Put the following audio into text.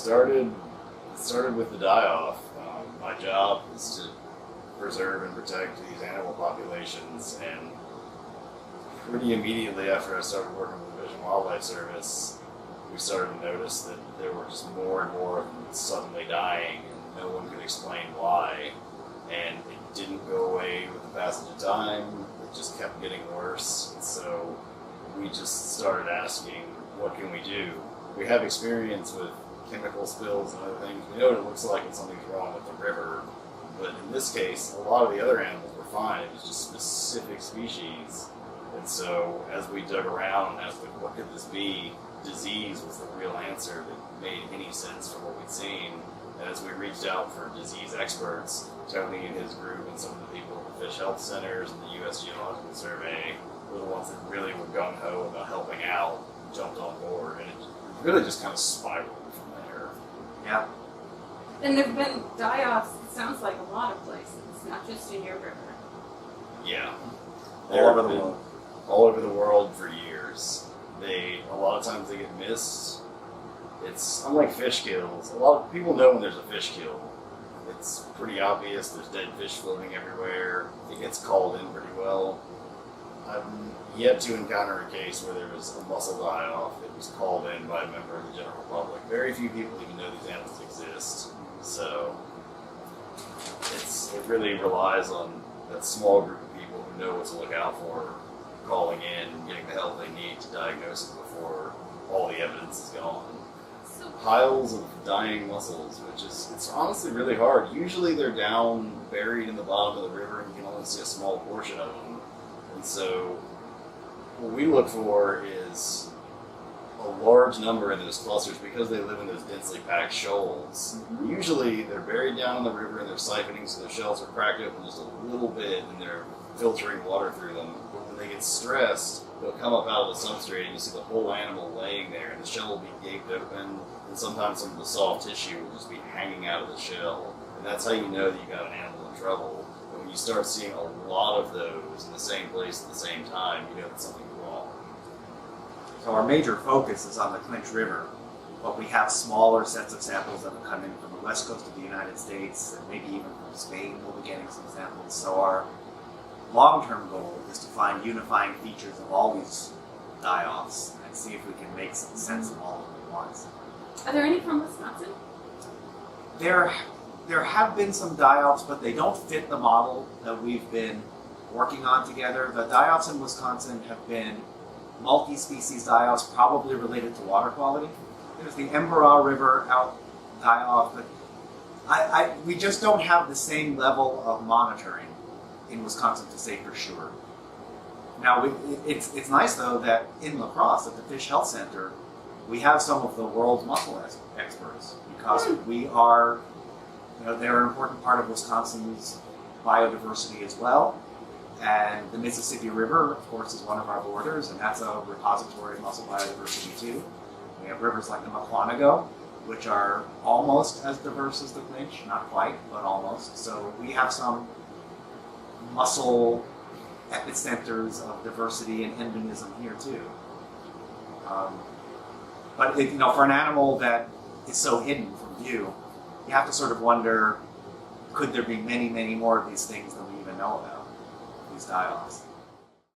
Started with the die-off. My job is to preserve and protect these animal populations, and pretty immediately after I started working with the Fish and Wildlife Service, we started to notice that there were just more and more of them suddenly dying, and no one could explain why. And it didn't go away with the passage of time. It just kept getting worse. And so we just started asking, what can we do? We have experience with chemical spills and other things. We know what it looks like when something's wrong with the river. But in this case, a lot of the other animals were fine. It was just specific species. And so as we dug around and asked, what could this be? Disease was the real answer that made any sense for what we'd seen. And as we reached out for disease experts, Tony and his group and some of the people at the Fish Health Centers and the U.S. Geological Survey were the ones that really were gung-ho about helping out, jumped on board, and it really just kind of spiraled from there. Yeah. And there have been die-offs, it sounds like a lot of places, not just in your river. Yeah. All over the world. All over the world for years. A lot of times they get missed. It's unlike fish kills. A lot of people know when there's a fish kill. It's pretty obvious. There's dead fish floating everywhere. It gets called in pretty well. I've yet to encounter a case where there was a mussel die-off that was called in by a member of the general public. Very few people even know these animals exist. So it really relies on that small group of people who know what to look out for, calling in and getting the help they need to diagnose it before all the evidence is gone. Piles of dying mussels, it's honestly really hard. Usually they're down, buried in the bottom of the river, and you can only see a small portion of them. And so what we look for is a large number in those clusters because they live in those densely packed shoals. Mm-hmm. Usually they're buried down in the river and they're siphoning, so their shells are cracked open just a little bit and they're filtering water through them. But when they get stressed, they'll come up out of the substrate and you see the whole animal laying there, and the shell will be gaped open, and sometimes some of the soft tissue will just be hanging out of the shell. And that's how you know that you got an animal in trouble. But when you start seeing a lot of those in the same place at the same time, you know that something's wrong. So our major focus is on the Clinch River, but we have smaller sets of samples that will come in from the west coast of the United States, and maybe even from Spain we'll be getting some samples. So our long-term goal is to find unifying features of all these die-offs and see if we can make some sense of all of them at once. Are there any from Wisconsin? There have been some die-offs, but they don't fit the model that we've been working on together. The die-offs in Wisconsin have been multi-species die-offs, probably related to water quality. There's the Embera River out die-off, but we just don't have the same level of monitoring in Wisconsin to say for sure. Now, it's nice though that in La Crosse at the Fish Health Center, we have some of the world's mussel experts because we are, they're an important part of Wisconsin's biodiversity as well. And the Mississippi River, of course, is one of our borders, and that's a repository of mussel biodiversity too. We have rivers like the Mukwonago, which are almost as diverse as the Clinch, not quite, but almost. So we have some mussel epicenters of diversity and endemism here too. But for an animal that is so hidden from view, you have to sort of wonder, could there be many, many more of these things than we even know about, these die-offs?